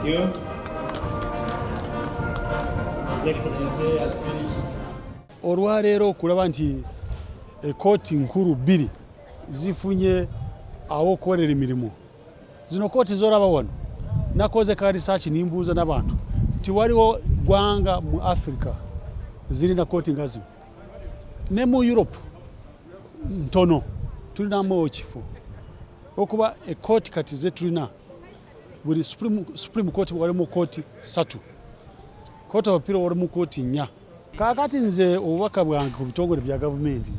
you. His Excellency has finished. Olwaleero kulaba nti kooti nkulu bbiri zifunye awo okukolera emirimu. Zino kooti z'olaba wano nakoze ka research nimbuuza n'abantu tiwaliwo ggwanga mu Africa zirina kooti nga zino. Ne mu Europe ntono tulinamu ekifo okuba ekooti kati ze tulina buli Supreme Court walimu kooti 3, Court of Appeal walimu kooti 4. Kaakati nze obubaka bwange ku bitongole bya gavumenti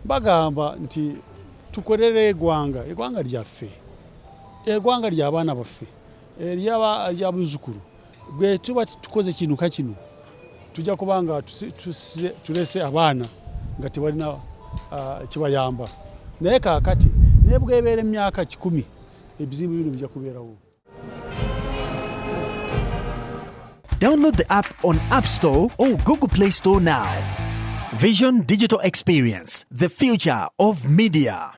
bagamba nti tukolere eggwanga lyaffe, eggwanga ly'abaana baffe, ery'abazzukulu. Bwe tuba tukoze kino kakino tujja kubanga tulese abaana nga tebalina kibayamba. Naye kaakati naye bw'ebeera emyaka 10 ebizimbe bino bijja kubeerawo. Download the app on App Store or Google Play Store now. Vision Digital Experience, the future of media.